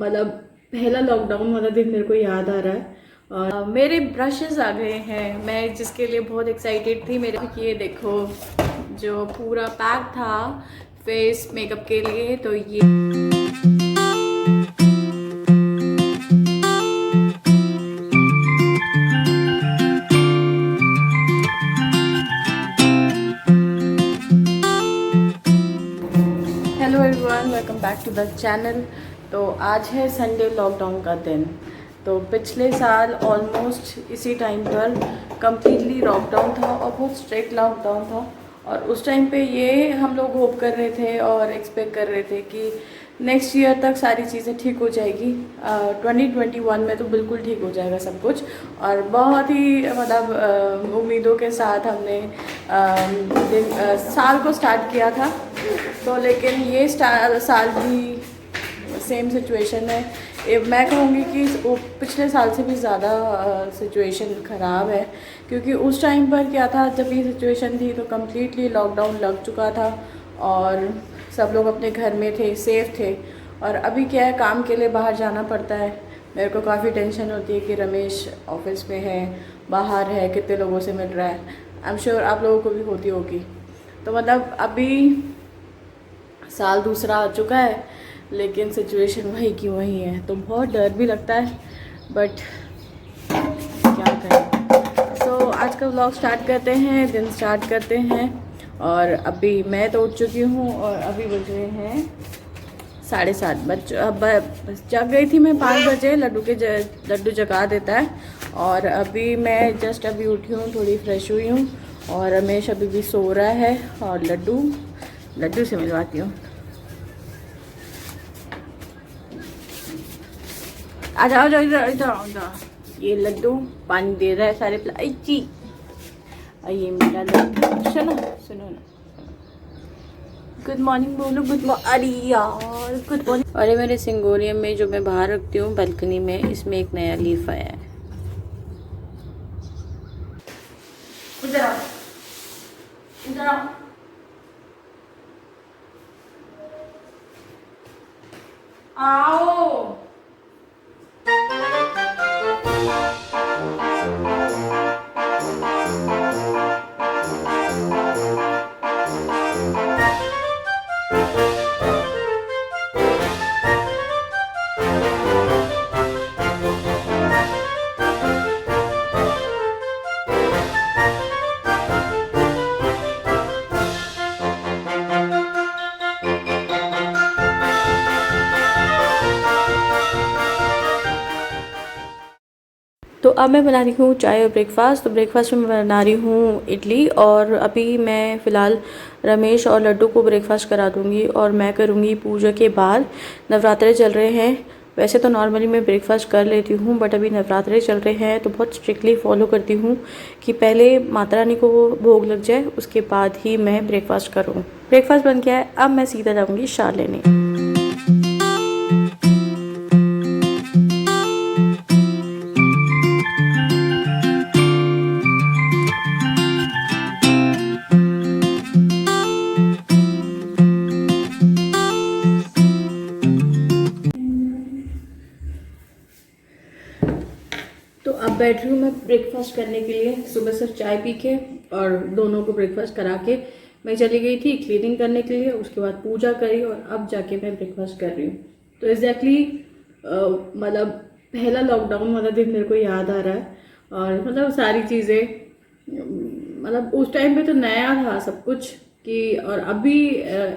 मतलब पहला लॉकडाउन वाला दिन मेरे को याद आ रहा है। और मेरे ब्रशेस आ गए हैं, मैं जिसके लिए बहुत एक्साइटेड थी। मेरे ये देखो जो पूरा पैक था फेस मेकअप के लिए, तो ये hello everyone, welcome back to the channel. तो आज है संडे, लॉकडाउन का दिन। तो पिछले साल ऑलमोस्ट इसी टाइम पर कम्प्लीटली लॉकडाउन था और बहुत स्ट्रिक्ट लॉकडाउन था। और उस टाइम पे ये हम लोग होप कर रहे थे और एक्सपेक्ट कर रहे थे कि नेक्स्ट ईयर तक सारी चीज़ें ठीक हो जाएगी। 2021 में तो बिल्कुल ठीक हो जाएगा सब कुछ। और बहुत ही मतलब उम्मीदों के साथ हमने साल को स्टार्ट किया था। तो लेकिन ये साल भी सेम सिचुएशन है। मैं कहूँगी कि पिछले साल से भी ज़्यादा सिचुएशन ख़राब है, क्योंकि उस टाइम पर क्या था, जब ये सिचुएशन थी तो कम्प्लीटली लॉकडाउन लग चुका था और सब लोग अपने घर में थे, सेफ थे। और अभी क्या है, काम के लिए बाहर जाना पड़ता है। मेरे को काफ़ी टेंशन होती है कि रमेश ऑफिस में है, बाहर है, कितने लोगों से मिल रहा है। आई एम श्योर आप लोगों को भी होती होगी। तो मतलब अभी साल दूसरा आ चुका है, लेकिन सिचुएशन वही की वही है। तो बहुत डर भी लगता है, बट क्या करें। तो आज का व्लॉग स्टार्ट करते हैं, दिन स्टार्ट करते हैं। और अभी मैं तो उठ चुकी हूँ और अभी बज रहे हैं 7:30। अब जग गई थी मैं 5 बजे, लड्डू जगा देता है। और अभी मैं जस्ट अभी उठी हूँ, थोड़ी फ्रेश हुई हूँ। और रमेश अभी भी सो रहा है और लड्डू से मिलवाती हूँ। आ जाओ जाओ इधर इधर आओ इधर। ये लड्डू पानी दे रहा है सारे जी। ये मेरा लड्डू, सुनो सुनो ना, गुड मॉर्निंग बोलो। Good morning. अरे यार गुड मॉर्निंग। अरे मेरे सिंगोनियम में जो मैं बाहर रखती हूँ बालकनी में, इसमें एक नया लीफ आया है। इधर आओ इधर आओ। आओ तो अब मैं बना रही हूँ चाय और ब्रेकफास्ट। तो ब्रेकफास्ट में बना रही हूँ इडली। और अभी मैं फ़िलहाल रमेश और लड्डू को ब्रेकफास्ट करा दूँगी और मैं करूँगी पूजा के बाद। नवरात्रे चल रहे हैं, वैसे तो नॉर्मली मैं ब्रेकफास्ट कर लेती हूँ, बट अभी नवरात्रे चल रहे हैं तो बहुत स्ट्रिक्टली फॉलो करती हूँ कि पहले माता रानी को भोग लग जाए, उसके बाद ही मैं ब्रेकफास्ट करूँ। ब्रेकफास्ट बन गया है, अब मैं सीधा जाऊँगी शाल लेने। तो अब बैठ रही हूँ मैं ब्रेकफास्ट करने के लिए। सुबह से चाय पी के और दोनों को ब्रेकफास्ट करा के मैं चली गई थी क्लीनिंग करने के लिए। उसके बाद पूजा करी और अब जाके मैं ब्रेकफास्ट कर रही हूँ। तो एग्जैक्टली मतलब पहला लॉकडाउन वाला दिन मेरे को याद आ रहा है। और मतलब सारी चीज़ें मतलब उस टाइम पे तो नया था सब कुछ कि, और अभी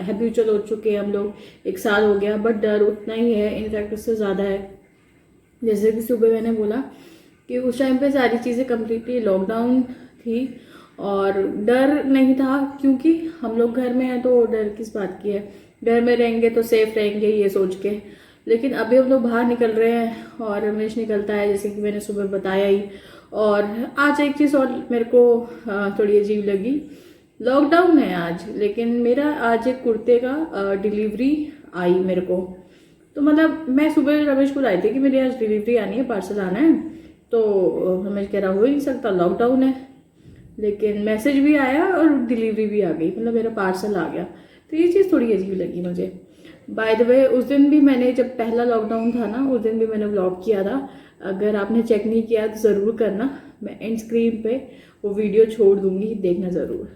हैबिचुअल हो चुके हैं हम लोग, 1 साल हो गया, बट डर उतना ही है, इनफैक्ट उससे ज़्यादा है। जैसे कि सुबह मैंने बोला कि उस टाइम पे सारी चीज़ें कम्प्लीटली लॉकडाउन थी और डर नहीं था, क्योंकि हम लोग घर में हैं तो डर किस बात की है, घर में रहेंगे तो सेफ रहेंगे ये सोच के। लेकिन अभी हम लोग बाहर निकल रहे हैं और रमेश निकलता है, जैसे कि मैंने सुबह बताया ही। और आज एक चीज़ और मेरे को थोड़ी अजीब लगी। लॉकडाउन है आज, लेकिन मेरा आज एक कुर्ते का डिलीवरी आई मेरे को। तो मतलब मैं सुबह रमेश को लाई थी कि मेरी आज डिलीवरी आनी है, पार्सल आना है। तो रमेश कह रहा हो ही नहीं सकता, लॉकडाउन है। लेकिन मैसेज भी आया और डिलीवरी भी आ गई, मतलब मेरा पार्सल आ गया। तो ये चीज़ थोड़ी अजीब लगी मुझे। बाय द वे उस दिन भी मैंने, जब पहला लॉकडाउन था ना, उस दिन भी मैंने व्लॉग किया था। अगर आपने चेक नहीं किया तो ज़रूर करना, मैं एंड स्क्रीन पे वो वीडियो छोड़ दूँगी, देखना ज़रूर।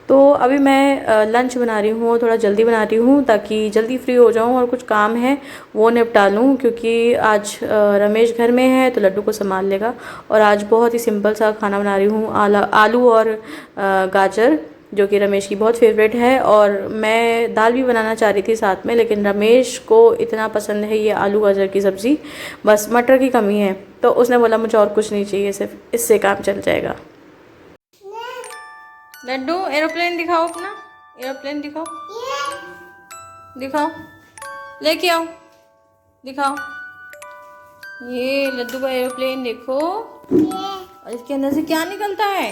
तो अभी मैं लंच बना रही हूँ, थोड़ा जल्दी बना रही हूँ ताकि जल्दी फ्री हो जाऊँ और कुछ काम है वो निपटा लूँ, क्योंकि आज रमेश घर में है तो लड्डू को संभाल लेगा। और आज बहुत ही सिंपल सा खाना बना रही हूँ, आलू और गाजर, जो कि रमेश की बहुत फेवरेट है। और मैं दाल भी बनाना चाह रही थी साथ में, लेकिन रमेश को इतना पसंद है ये आलू गाजर की सब्ज़ी, बस मटर की कमी है, तो उसने बोला मुझे और कुछ नहीं चाहिए, सिर्फ इससे काम चल जाएगा। लड्डू एरोप्लेन दिखाओ, अपना एरोप्लेन दिखाओ, दिखाओ, लेके आओ, दिखाओ। ये लड्डू का एरोप्लेन देखो, और इसके अंदर से क्या निकलता है?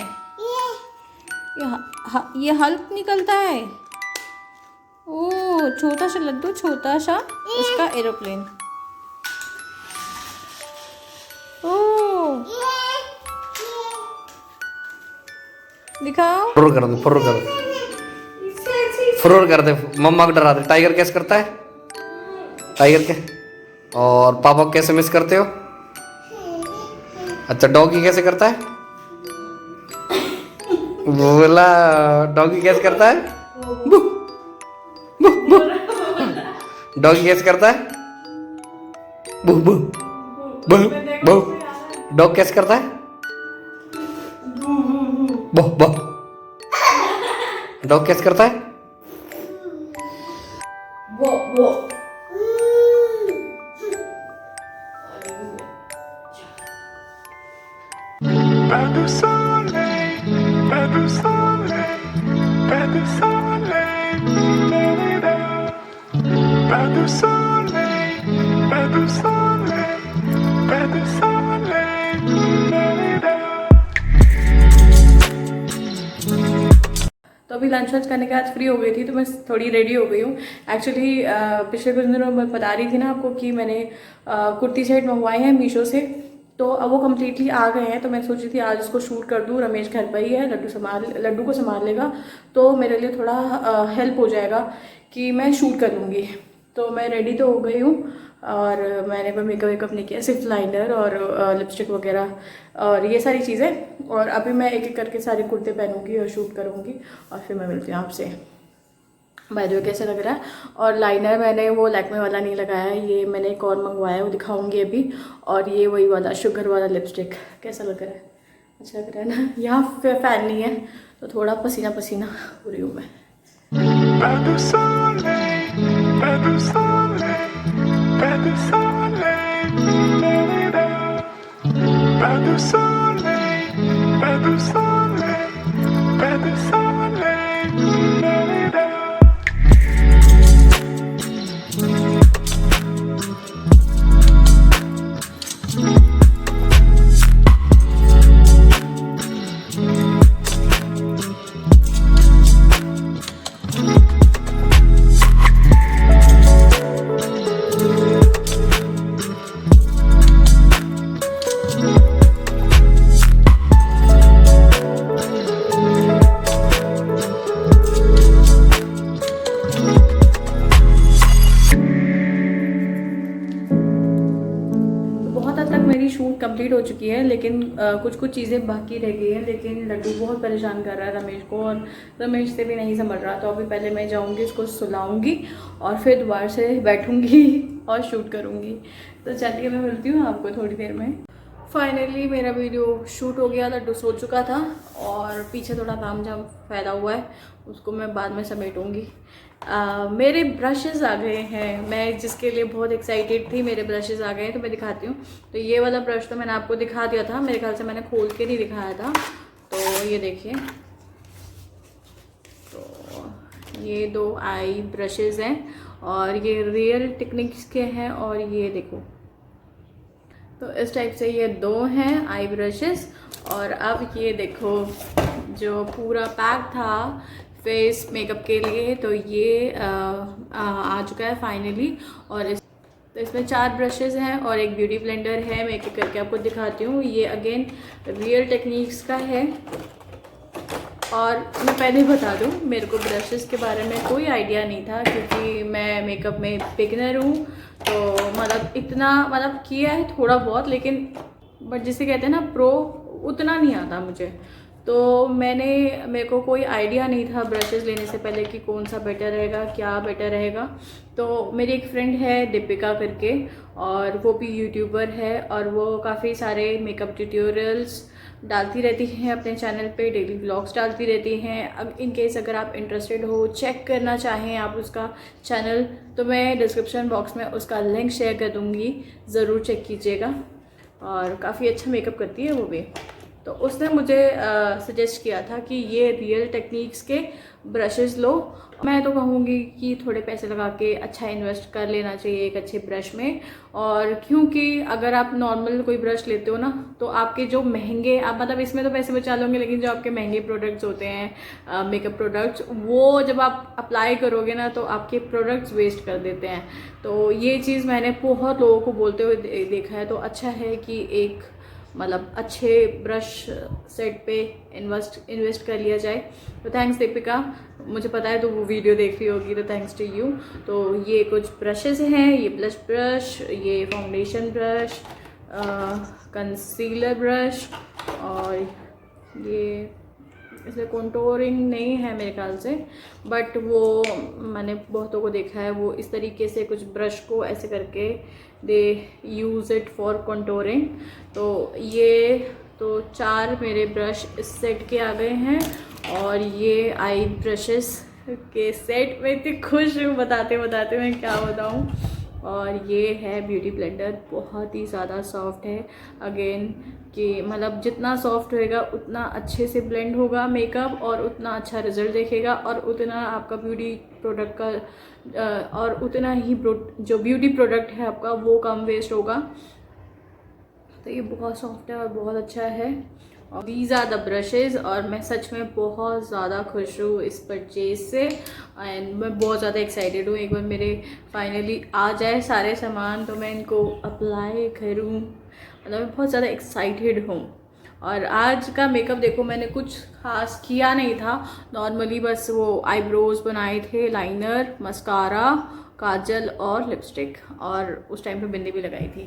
ये हल्क निकलता है। ओह, छोटा सा लड्डू, छोटा सा उसका एरोप्लेन। ओह, दिखाओ। फुर्र कर दे, फुर्र कर दे, फुर्र कर दे, मम्मा को डरा दे। टाइगर कैसे करता है? टाइगर के। और पापा को कैसे मिस करते हो? अच्छा, डॉगी कैसे करता है? बोला डॉगी कैसे करता है? डॉगी कैसे करता है? बू बू बू बू। डॉग कैसे करता है? बो बो। डॉग कैसे करता है? वो Pé do soleil, pé do soleil, pé do soleil, da-da-da. Pé do soleil, pé do soleil, pé do soleil, da-da-da. तो अभी लंच वंच करने के बाद फ्री हो गई थी, तो मैं थोड़ी रेडी हो गई हूँ। एक्चुअली पिछले कुछ दिनों मैं बता रही थी ना आपको कि मैंने कुर्ती सेट मंगवाए हैं मीशो से, तो अब वो कम्प्लीटली आ गए हैं। तो मैं सोची थी आज इसको शूट कर दूँ, रमेश घर पर ही है, लड्डू को संभाल लेगा, तो मेरे लिए थोड़ा हेल्प हो जाएगा कि मैं शूट कर लूँगी। तो मैं रेडी तो हो गई हूँ, और मैंने कोई मेकअप वेकअप नहीं किया, सिर्फ लाइनर और लिपस्टिक वगैरह और ये सारी चीज़ें। और अभी मैं एक एक करके सारे कुर्ते पहनूंगी और शूट करूँगी, और फिर मैं मिलती हूँ आपसे। बाय द वे कैसा लग रहा है? और लाइनर मैंने वो लैक्मे वाला नहीं लगाया है, ये मैंने एक और मंगवाया है, वो दिखाऊंगी अभी। और ये वही वाला शुगर वाला लिपस्टिक, कैसा लग रहा है? अच्छा लग रहा है ना? यहाँ फैन नहीं है तो थोड़ा पसीना पसीना हो रही हूँ मैं। Pé do soleil, pé do soleil, pé do soleil, da-da-da. Pé do soleil, pé do soleil, pé do soleil, da-da-da. मेरी शूट कंप्लीट हो चुकी है, लेकिन कुछ कुछ चीज़ें बाकी रह गई हैं। लेकिन लड्डू बहुत परेशान कर रहा है रमेश को, और रमेश से भी नहीं समझ रहा। तो अभी पहले मैं जाऊंगी, इसको सुलाऊंगी और फिर दोबारा से बैठूंगी और शूट करूंगी। तो चलिए मैं मिलती हूँ आपको थोड़ी देर में। फाइनली मेरा वीडियो शूट हो गया, लड्डू सो चुका था और पीछे थोड़ा काम झाम फैला हुआ है, उसको मैं बाद में समेटूंगी। मेरे ब्रशेज़ आ गए हैं, मैं जिसके लिए बहुत एक्साइटेड थी। मेरे ब्रशेज़ आ गए हैं तो मैं दिखाती हूँ। तो ये वाला ब्रश तो मैंने आपको दिखा दिया था, मेरे ख्याल से मैंने खोल के नहीं दिखाया था। तो ये देखिए, तो ये 2 आई ब्रशेज़ हैं और ये रियल टेक्निक्स के हैं। और ये देखो, तो इस टाइप से ये 2 हैं आई ब्रशेस। और अब ये देखो, जो पूरा पैक था फेस मेकअप के लिए, तो ये आ चुका है फाइनली। और तो इसमें 4 ब्रशेस हैं और एक ब्यूटी ब्लेंडर है। मैं एक करके आपको दिखाती हूँ। ये अगेन रियल टेक्निक्स का है। और मैं पहले बता दूँ, मेरे को ब्रशेस के बारे में कोई आइडिया नहीं था, क्योंकि मैं मेकअप में बिगिनर हूँ। तो मतलब इतना किया है थोड़ा बहुत, लेकिन बट जिसे कहते हैं ना प्रो, उतना नहीं आता मुझे। तो मेरे को कोई आइडिया नहीं था ब्रशेस लेने से पहले कि कौन सा बेटर रहेगा, क्या बेटर रहेगा। तो मेरी एक फ्रेंड है दीपिका करके, और वो भी यूट्यूबर है, और वो काफ़ी सारे मेकअप ट्यूटोरियल्स डालती रहती हैं अपने चैनल पे, डेली व्लॉग्स डालती रहती हैं। अब इन केस अगर आप इंटरेस्टेड हो, चेक करना चाहें आप उसका चैनल, तो मैं डिस्क्रिप्शन बॉक्स में उसका लिंक शेयर कर दूँगी, ज़रूर चेक कीजिएगा। और काफ़ी अच्छा मेकअप करती है वो भी। तो उसने मुझे सजेस्ट किया था कि ये रियल टेक्निक्स के ब्रशेस लो। मैं तो कहूँगी कि थोड़े पैसे लगा के अच्छा इन्वेस्ट कर लेना चाहिए एक अच्छे ब्रश में। और क्योंकि अगर आप नॉर्मल कोई ब्रश लेते हो ना, तो आपके जो महंगे, आप मतलब इसमें तो पैसे बचा लोगे, लेकिन जो आपके महंगे प्रोडक्ट्स होते हैं मेकअप प्रोडक्ट्स, वो जब आप अप्लाई करोगे ना, तो आपके प्रोडक्ट्स वेस्ट कर देते हैं। तो ये चीज़ मैंने बहुत लोगों को बोलते हुए देखा है। तो अच्छा है कि एक मतलब अच्छे ब्रश सेट पे इन्वेस्ट कर लिया जाए। तो थैंक्स दीपिका, मुझे पता है तो वो वीडियो देख रही होगी, तो थैंक्स टू यू। तो ये कुछ ब्रशेस हैं, ये ब्लश ब्रश, ये फाउंडेशन ब्रश, कंसीलर ब्रश, और ये इसमें कंटूरिंग नहीं है मेरे ख्याल से, बट वो मैंने बहुतों को देखा है, वो इस तरीके से कुछ ब्रश को ऐसे करके दे यूज़ इट फॉर कंटूरिंग। तो ये तो 4 मेरे ब्रश इस सेट के आ गए हैं। और ये आई ब्रशेस के सेट में इतनी खुश हूँ, बताते बताते मैं क्या बताऊँ। और ये है ब्यूटी ब्लेंडर, बहुत ही ज़्यादा सॉफ्ट है। अगेन कि मतलब जितना सॉफ्ट होएगा उतना अच्छे से ब्लेंड होगा मेकअप, और उतना अच्छा रिजल्ट देखेगा, और उतना आपका ब्यूटी प्रोडक्ट का और उतना ही जो ब्यूटी प्रोडक्ट है आपका वो कम वेस्ट होगा। तो ये बहुत सॉफ्ट है और बहुत अच्छा है। और दीज आर द ब्रशेज़, और मैं सच में बहुत ज़्यादा खुश हूँ इस परचेज से। एंड मैं बहुत ज़्यादा एक्साइटेड हूँ, एक बार मेरे फाइनली आ जाए सारे सामान तो मैं इनको अप्लाई करूँ। मतलब मैं बहुत ज़्यादा एक्साइटेड हूँ। और आज का मेकअप देखो, मैंने कुछ खास किया नहीं था, नॉर्मली बस वो आईब्रोज बनाए थे, लाइनर, मस्कारा, काजल और लिपस्टिक, और उस टाइम पे बिंदी भी लगाई थी।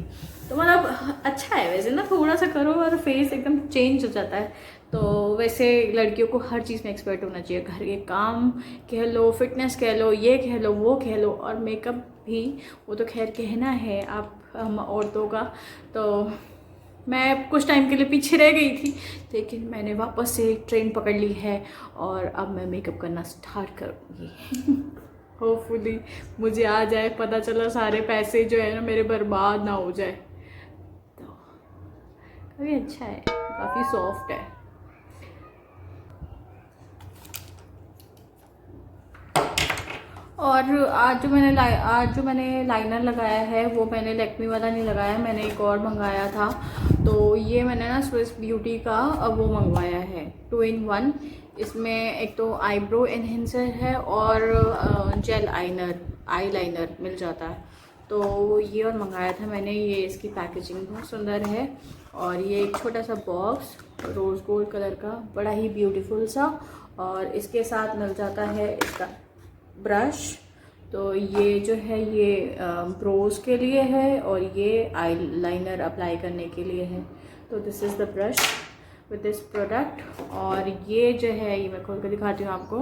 तो मतलब अच्छा है वैसे ना, थोड़ा सा करो और फेस एकदम चेंज हो जाता है। तो वैसे लड़कियों को हर चीज़ में एक्सपर्ट होना चाहिए, घर के काम कह लो, फिटनेस कह लो, ये कह लो, वो कह लो, और मेकअप भी, वो तो खैर कहना है आप हम औरतों का। तो मैं कुछ टाइम के लिए पीछे रह गई थी, लेकिन मैंने वापस से ट्रेन पकड़ ली है और अब मैं मेकअप करना स्टार्ट करूँगी। होपफुली मुझे आ जाए, पता चला सारे पैसे जो है ना मेरे बर्बाद ना हो जाए। तो काफ़ी अच्छा है, काफ़ी सॉफ्ट है। और आज जो मैंने लाइनर लगाया है वो मैंने लैक्मे वाला नहीं लगाया, मैंने एक और मंगाया था। तो ये मैंने ना स्विस ब्यूटी का वो मंगवाया है 2 in 1। इसमें एक तो आईब्रो एनहेंसर है और जेल आई लाइनर मिल जाता है। तो ये और मंगाया था मैंने। ये इसकी पैकेजिंग बहुत सुंदर है, और ये एक छोटा सा बॉक्स रोज़ गोल्ड कलर का, बड़ा ही ब्यूटीफुल सा। और इसके साथ मिल जाता है इसका ब्रश, तो ये जो है ये ब्रोज के लिए है और ये आई लाइनर अप्लाई करने के लिए है। तो this is the brush with this product. और ये जो है ये मैं खोल कर दिखाती हूँ आपको।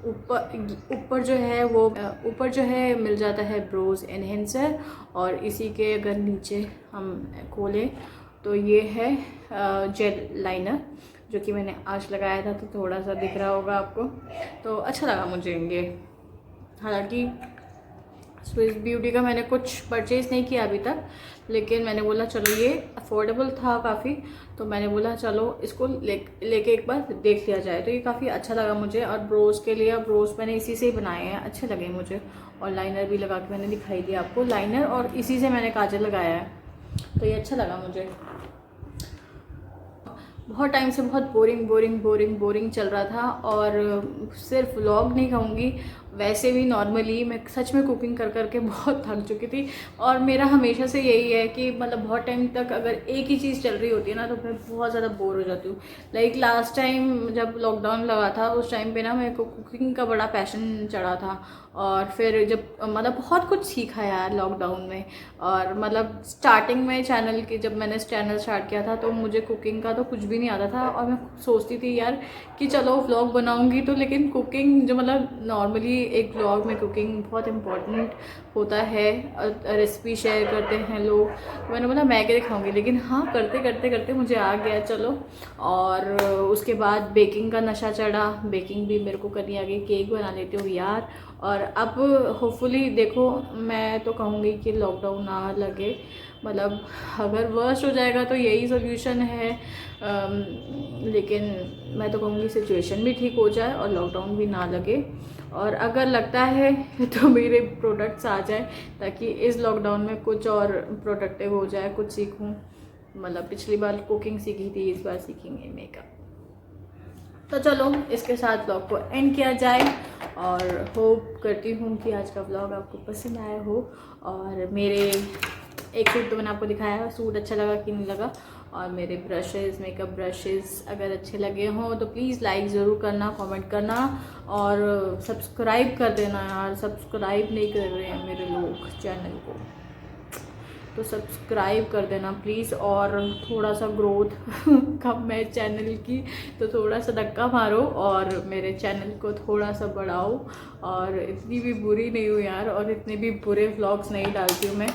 ऊपर जो है वो ऊपर जो है मिल जाता है ब्रोज एनहेंसर, और इसी के अगर नीचे हम खोलें तो ये है जेल लाइनर, जो कि मैंने आज लगाया था, तो थोड़ा सा दिख रहा होगा आपको। तो अच्छा लगा मुझे ये। हालांकि स्विस ब्यूटी का मैंने कुछ परचेज़ नहीं किया अभी तक, लेकिन मैंने बोला चलो ये अफोर्डेबल था काफ़ी, तो मैंने बोला चलो इसको लेके एक बार देख लिया जाए। तो ये काफ़ी अच्छा लगा मुझे। और ब्रोज के लिए ब्रोज मैंने इसी से ही बनाए हैं, अच्छे लगे मुझे। और लाइनर भी लगा के मैंने दिखाई दिया आपको, लाइनर और इसी से मैंने काजल लगाया है, तो ये अच्छा लगा मुझे। बहुत टाइम से बहुत बोरिंग चल रहा था। और सिर्फ व्लॉग नहीं कहूँगी, वैसे भी नॉर्मली मैं सच में कुकिंग कर करके बहुत थक चुकी थी। और मेरा हमेशा से यही है कि मतलब बहुत टाइम तक अगर एक ही चीज़ चल रही होती है ना, तो मैं बहुत ज़्यादा बोर हो जाती हूँ। लाइक लास्ट टाइम जब लॉकडाउन लगा था, उस टाइम पे ना मेरे को कुकिंग का बड़ा पैशन चढ़ा था। और फिर जब मतलब बहुत कुछ सीखा यार लॉकडाउन में। और मतलब स्टार्टिंग में चैनल की जब मैंने चैनल स्टार्ट किया था, तो मुझे कुकिंग का तो कुछ भी नहीं आता था। और मैं सोचती थी यार कि चलो व्लॉग बनाऊंगी तो, लेकिन कुकिंग जो मतलब नॉर्मली एक व्लॉग में कुकिंग बहुत इम्पोर्टेंट होता है, रेसिपी शेयर करते हैं लोग। तो मैंने बोला मैं क्या दिखाऊंगी, लेकिन हाँ करते करते मुझे आ गया चलो। और उसके बाद बेकिंग का नशा चढ़ा, बेकिंग भी मेरे को करनी आ गई, केक बना लेती हूँ यार। और अब होपफुली देखो, मैं तो कहूँगी कि लॉकडाउन ना लगे, मतलब अगर वर्स्ट हो जाएगा तो यही सोल्यूशन है। लेकिन मैं तो कहूँगी सिचुएशन भी ठीक हो जाए और लॉकडाउन भी ना लगे। और अगर लगता है तो मेरे प्रोडक्ट्स आ जाए, ताकि इस लॉकडाउन में कुछ और प्रोडक्टिव हो जाए, कुछ सीखूं। मतलब पिछली बार कुकिंग सीखी थी, इस बार सीखेंगे मेकअप। तो चलो इसके साथ व्लॉग को एंड किया जाए। और होप करती हूँ कि आज का व्लॉग आपको पसंद आया हो। और मेरे एक सूट तो मैंने आपको दिखाया, सूट अच्छा लगा कि नहीं लगा। और मेरे ब्रशेज़, मेकअप ब्रशेज़ अगर अच्छे लगे हों तो प्लीज़ लाइक ज़रूर करना, कमेंट करना और सब्सक्राइब कर देना यार। सब्सक्राइब नहीं कर रहे हैं मेरे लोग चैनल को, तो सब्सक्राइब कर देना प्लीज़। और थोड़ा सा ग्रोथ कम है चैनल की, तो थोड़ा सा धक्का मारो और मेरे चैनल को थोड़ा सा बढ़ाओ। और इतनी भी बुरी नहीं हूँ यार, और इतने भी बुरे व्लॉग्स नहीं डालती हूँ मैं।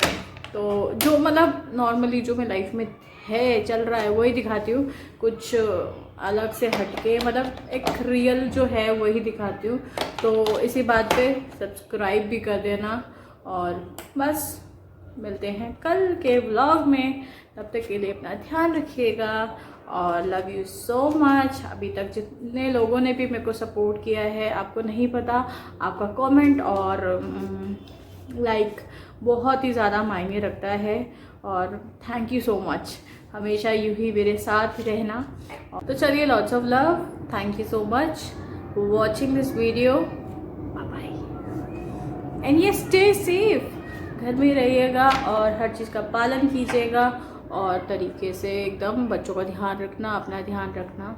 तो जो मतलब नॉर्मली जो मैं लाइफ में है चल रहा है वही दिखाती हूँ, कुछ अलग से हटके मतलब एक रियल जो है वही दिखाती हूँ। तो इसी बात पे सब्सक्राइब भी कर देना। और बस मिलते हैं कल के व्लॉग में, तब तक के लिए अपना ध्यान रखिएगा और लव यू सो मच। अभी तक जितने लोगों ने भी मेरे को सपोर्ट किया है, आपको नहीं पता, आपका कमेंट और लाइक बहुत ही ज़्यादा मायने रखता है। और थैंक यू सो मच, हमेशा यूं ही मेरे साथ रहना। तो चलिए, lots of love, thank you so much for watching this video, bye bye and ये स्टे सेफ। घर में रहिएगा और हर चीज़ का पालन कीजिएगा और तरीके से एकदम बच्चों का ध्यान रखना, अपना ध्यान रखना।